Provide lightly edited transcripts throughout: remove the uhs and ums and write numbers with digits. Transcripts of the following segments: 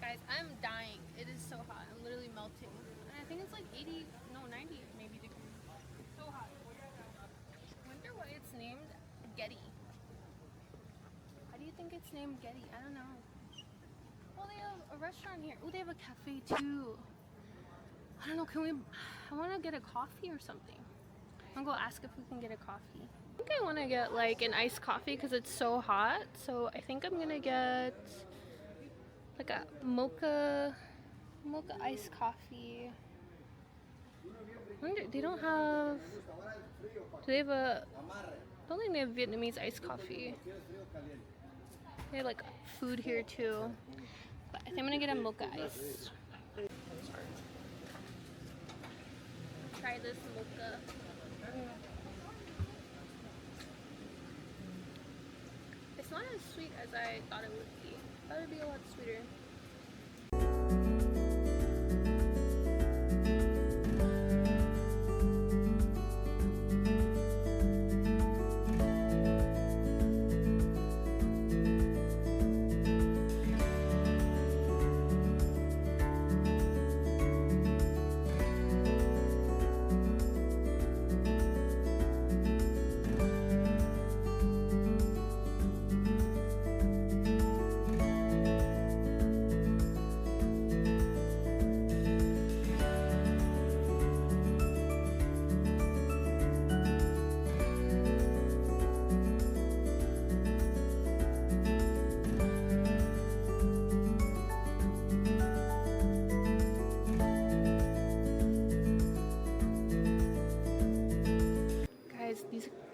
Guys, I'm dying. It is so hot. I'm literally melting. And I think it's like 80, no, 90 maybe degrees. So hot. I wonder why it's named Getty. Why do you think it's named Getty? I don't know. Well, they have a restaurant here. Oh, they have a cafe too. I don't know, can we... I want to get a coffee or something. I'm gonna go ask if we can get a coffee. I think I want to get like an iced coffee because it's so hot. So I think I'm gonna get like a mocha iced coffee. I wonder, they don't have... Do they have a... I don't think they have Vietnamese iced coffee. They have like food here too. But I think I'm gonna get a mocha ice. Try this mocha. It's not as sweet as I thought it would be. I thought it would be a lot sweeter.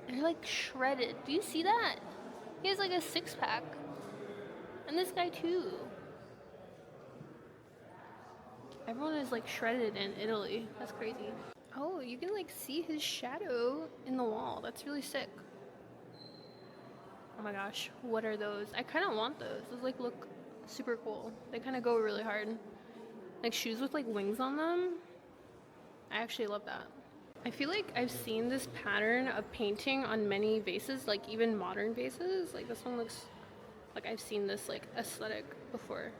They're like shredded. Do you see that? He has like a 6-pack. And this guy too. Everyone is like shredded in Italy. That's crazy. Oh, you can like see his shadow in the wall. That's really sick. Oh my gosh, what are those? I kind of want those. Those like look super cool. They kind of go really hard. Like shoes with like wings on them. I actually love that. I feel like I've seen this pattern of painting on many vases, like even modern vases. Like this one looks like I've seen this like aesthetic before.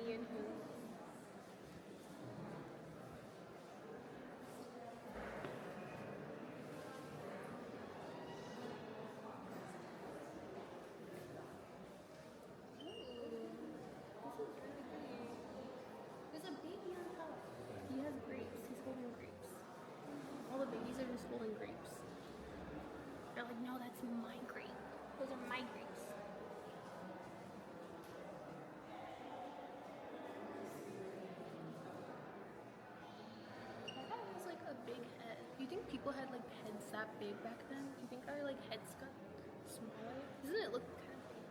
Me and who? There's a baby on top. He has grapes. He's holding grapes. All the babies are just holding grapes. They're like, no, that's my grape. Those are my grapes. That guy has like a big head. Do you think people had like heads that big back then? Do you think our like heads got smaller? Doesn't it look kind of big?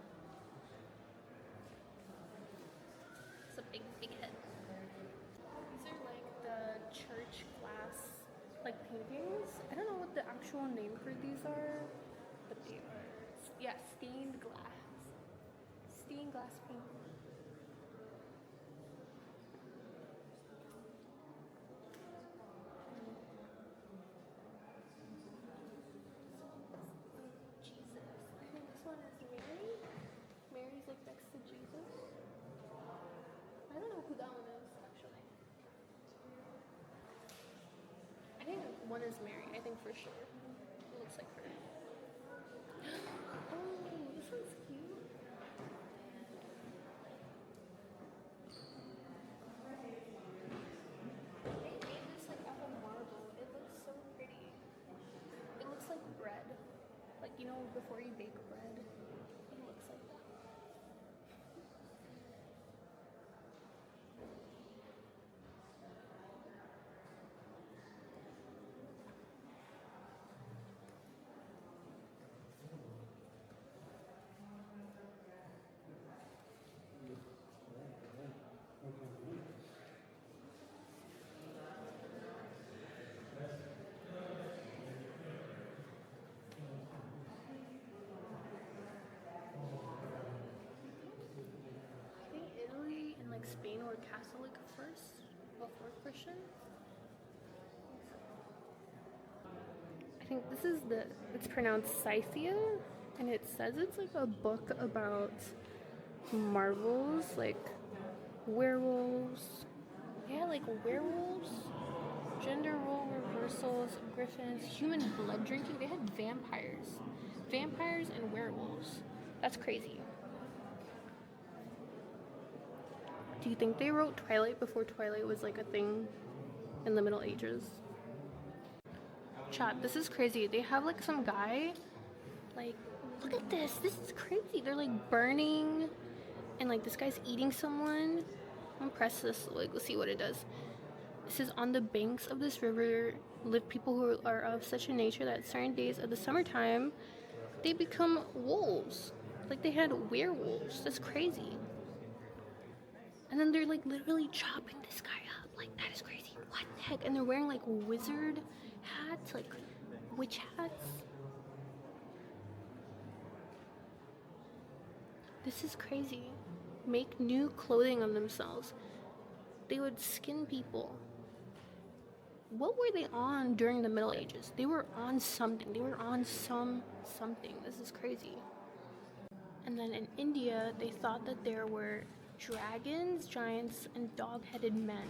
It's a big head. These are like the church glass like paintings. I don't know what the actual name for these are, but they are, yeah, stained glass. Stained glass painting. Jesus. I think this one is Mary. Mary's like next to Jesus. I don't know who that one is actually. I think one is Mary. I think for sure. It looks like her. Oh, this one's cute. They made this like out of marble. It looks so pretty. It looks like bread. Like, you know, before you bake bread, it looks like that. Spain were Catholic first before Christian. I think this is it's pronounced Scythia, and it says it's like a book about marvels, like werewolves. Yeah, like werewolves, gender role reversals, griffins, human blood drinking. They had vampires and werewolves. That's crazy. Do you think they wrote Twilight before Twilight was like a thing in the Middle Ages? Chat, this is crazy. They have like some guy, like, look at this. This is crazy. They're like burning, and like this guy's eating someone. I'm gonna press this, like, let's see what it does. It says, on the banks of this river live people who are of such a nature that certain days of the summertime they become wolves. Like they had werewolves. That's crazy. And then they're like literally chopping this guy up. Like, that is crazy. What the heck? And they're wearing like wizard hats, like witch hats. This is crazy. Make new clothing on themselves. They would skin people. What were they on during the Middle Ages? They were on something. They were on something. This is crazy. And then in India, they thought that there were dragons, giants, and dog-headed men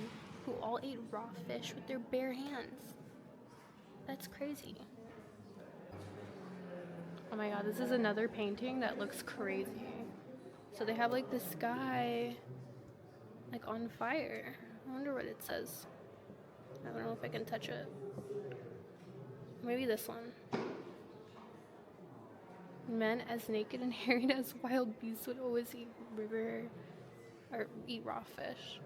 who all ate raw fish with their bare hands. That's crazy. Oh my god, this is another painting that looks crazy. So they have like this guy like on fire. I wonder what it says. I don't know if I can touch it. Maybe this one. Men as naked and harried as wild beasts would always eat raw fish.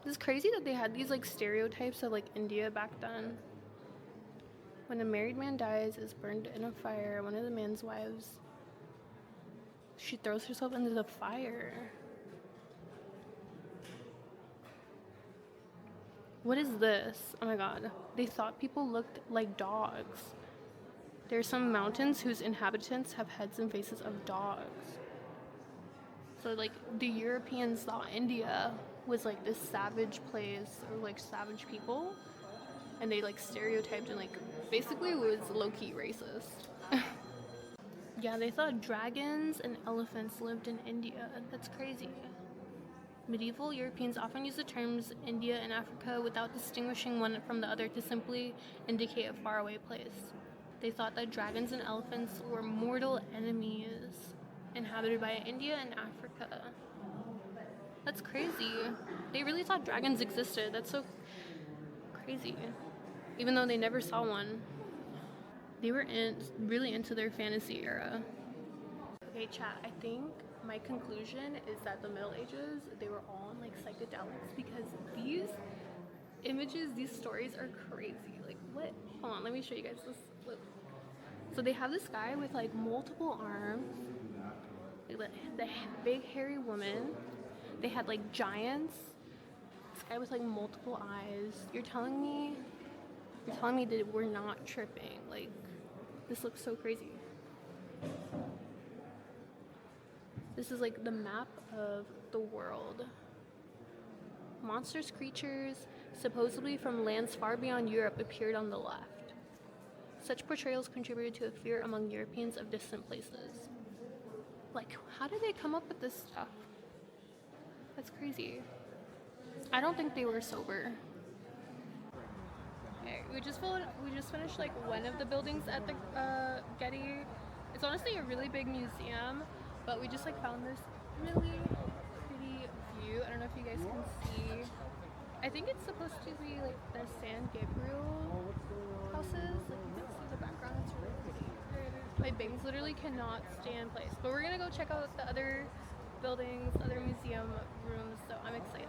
It's crazy that they had these like stereotypes of like India back then. When a married man dies, is burned in a fire, one of the man's wives, she throws herself into the fire. What is this? Oh my god. They thought people looked like dogs. There are some mountains whose inhabitants have heads and faces of dogs. So like the Europeans thought India was like this savage place or like savage people, and they like stereotyped and like basically was low-key racist. Yeah, they thought dragons and elephants lived in India. That's crazy. Medieval Europeans often used the terms India and Africa without distinguishing one from the other to simply indicate a faraway place. They thought that dragons and elephants were mortal enemies inhabited by India and Africa. That's crazy. They really thought dragons existed. That's so crazy. Even though they never saw one. They were really into their fantasy era. Okay, chat, I think my conclusion is that the Middle Ages, they were all on like psychedelics, because these images, these stories are crazy. Like, what? Hold on, let me show you guys this. Look. So they have this guy with like multiple arms, like the big hairy woman. They had like giants. This guy with like multiple eyes. You're telling me that we're not tripping? Like, this looks so crazy. This is like the map of the world. Monstrous creatures, supposedly from lands far beyond Europe, appeared on the left. Such portrayals contributed to a fear among Europeans of distant places. Like, how did they come up with this stuff? That's crazy. I don't think they were sober. Okay, we just finished like one of the buildings at the Getty. It's honestly a really big museum, but we just like found this really pretty view. I don't know if you guys can see. I think it's supposed to be like the San Gabriel houses. Like, you can see the background. It's really pretty. My bangs literally cannot stay in place. But we're gonna go check out the other buildings, other museum rooms, so I'm excited.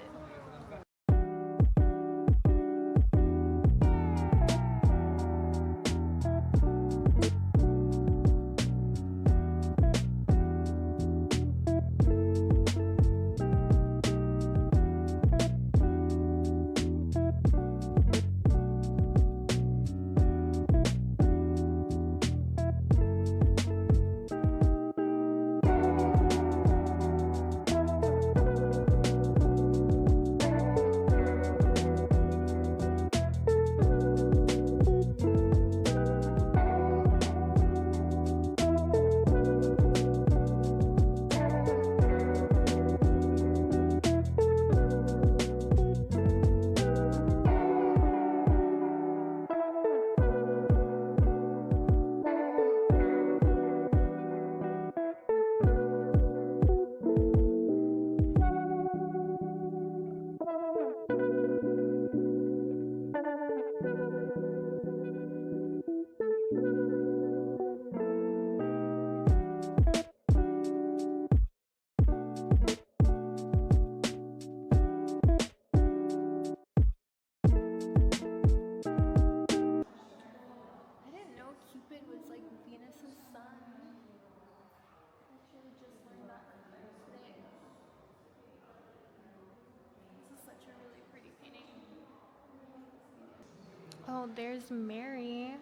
Oh, there's Mary,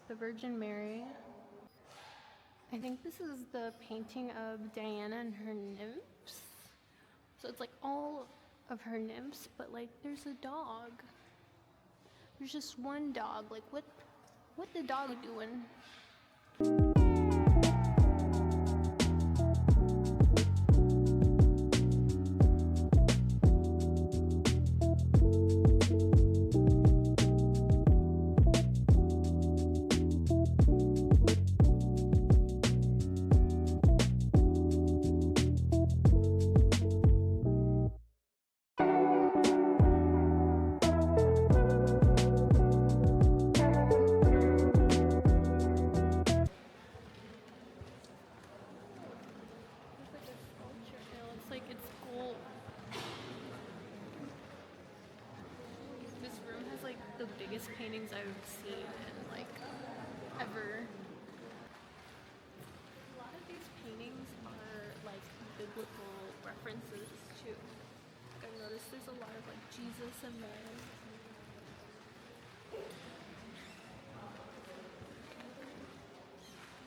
the Virgin Mary. I think this is the painting of Diana and her nymphs. So it's like all of her nymphs, but like there's a dog. There's just one dog. Like what the dog doing? The biggest paintings I've seen in like ever. A lot of these paintings are like biblical references too. Like I've noticed there's a lot of like Jesus in there.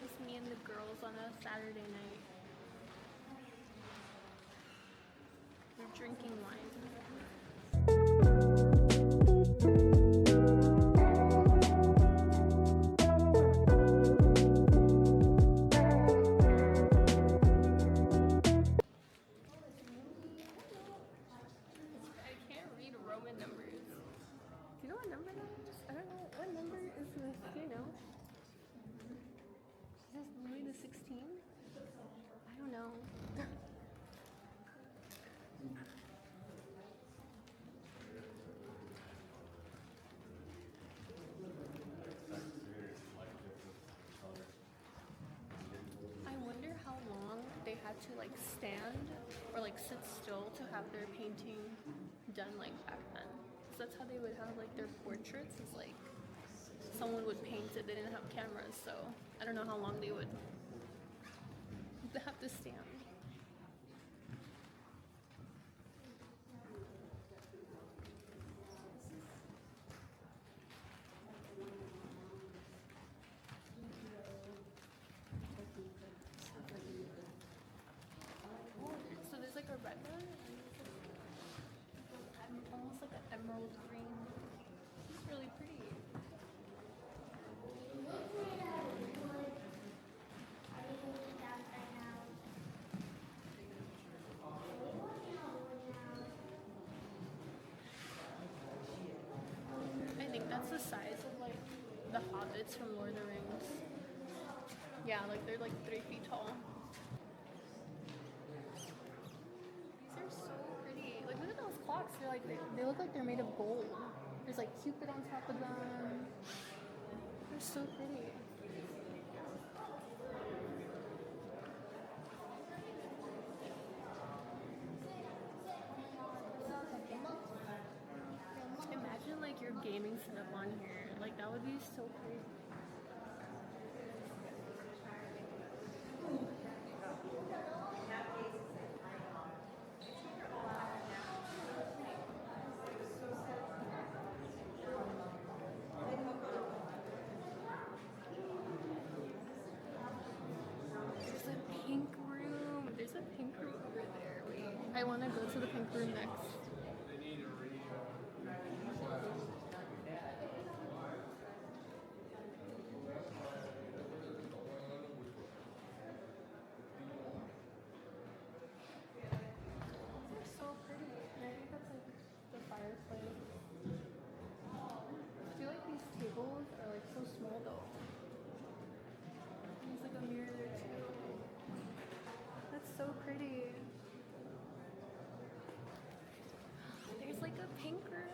It's me and the girls on a Saturday night. We're drinking wine. To like stand or like sit still to have their painting done like back then. So that's how they would have like their portraits, is like someone would paint it. They didn't have cameras, so I don't know how long they would have to stand. Almost like an emerald green. It's really pretty. I think that's the size of like the hobbits from Lord of the Rings. Yeah, like they're like 3 feet tall. Clocks, they're like they look like they're made of gold. There's like Cupid on top of them. They're so pretty. Imagine like your gaming setup on here. Like that would be so crazy. I want to go to the pink room next. They're so pretty. And I think that's like the fireplace. I feel like these tables are like so small though. There's like a mirror there too. That's so pretty. There's like a pink room.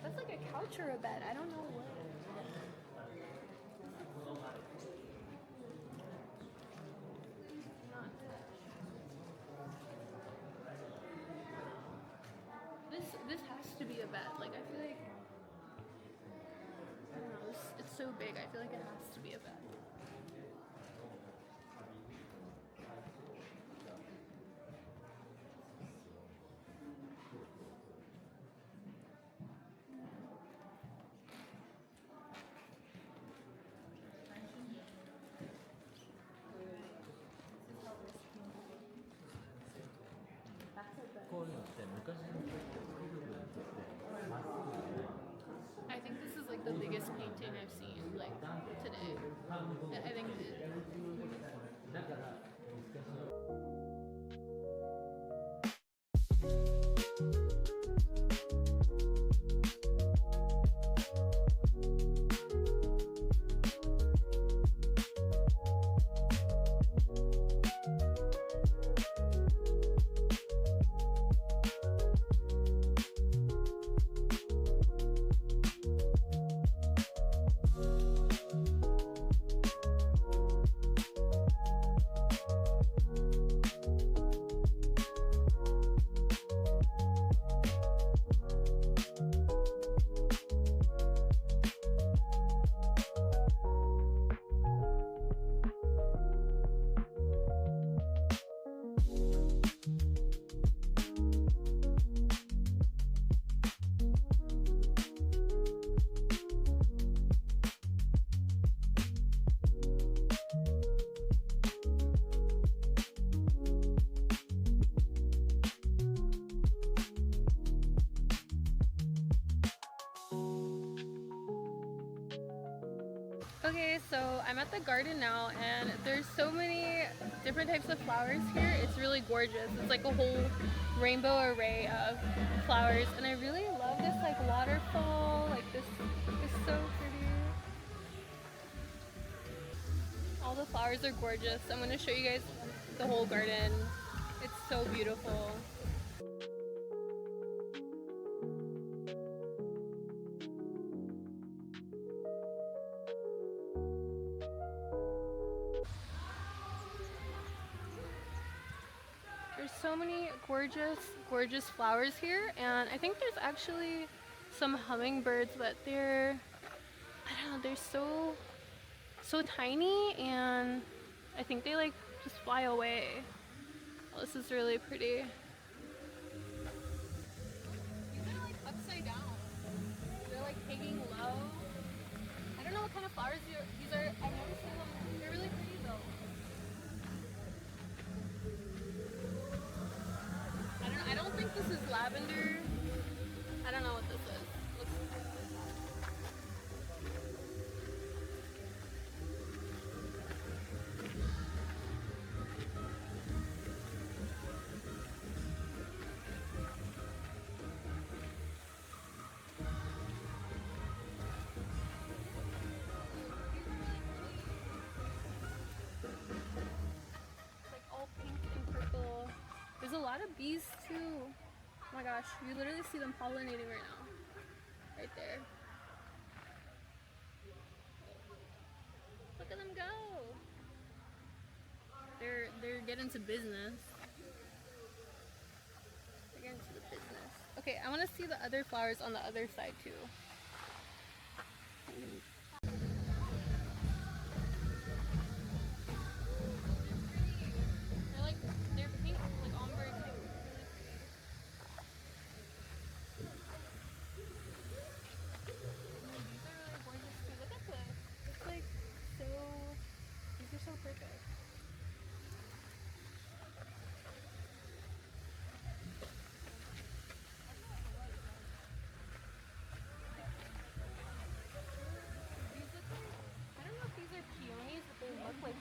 That's like a couch or a bed? I don't know what. This has to be a bed. Like I feel like, I don't know, it's so big. I feel like it has to be a bed. I think this is like the biggest painting I've seen like today. I think okay, so I'm at the garden now and there's so many different types of flowers here. It's really gorgeous. It's like a whole rainbow array of flowers and I really love this like waterfall. Like this is so pretty. All the flowers are gorgeous. I'm going to show you guys the whole garden. It's so beautiful. There's so many gorgeous flowers here and I think there's actually some hummingbirds, but they're, I don't know, they're so tiny and I think they like just fly away. Oh, this is really pretty. These are like upside down. They're like hanging low. I don't know what kind of flowers these are. I've never seen them. They're really pretty though. I don't think this is lavender. I don't know what this is. There's a lot of bees too. Oh my gosh, you literally see them pollinating right now. Right there. Look at them go. They're getting to business. They're getting to the business. Okay, I want to see the other flowers on the other side too. Like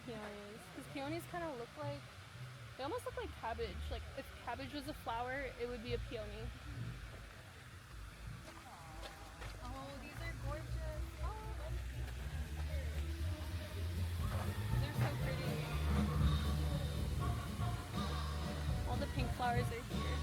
peonies, because peonies kind of look like, they almost look like cabbage. Like if cabbage was a flower, it would be a peony. Oh, these are gorgeous. Oh, they're so pretty. All the pink flowers are here.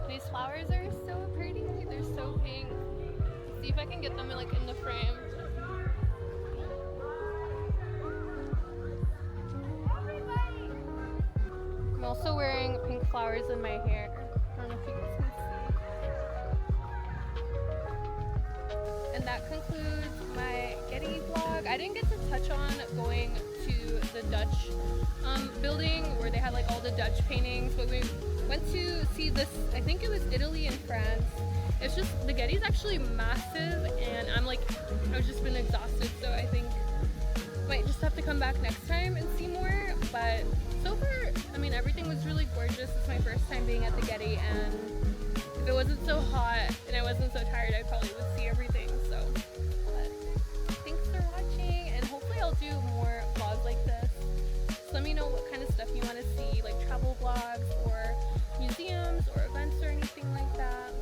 These flowers are so pretty. They're so pink. Let's see if I can get them like in the frame. I'm also wearing pink flowers in my hair. I don't know if you guys can see. And that concludes my Getty vlog. I didn't get to touch on going to the Dutch building where they had like all the Dutch paintings, but we went to see this, I think it was Italy and France. It's just, the Getty's actually massive, and I've just been exhausted, so I think might just have to come back next time and see more. But so far, I mean, everything was really gorgeous. It's my first time being at the Getty, and if it wasn't so hot and I wasn't so tired, I probably would see everything. So, but thanks for watching, and hopefully I'll do more vlogs like this. Just let me know what kind of stuff you want to see, like travel vlogs or museums or events or anything like that.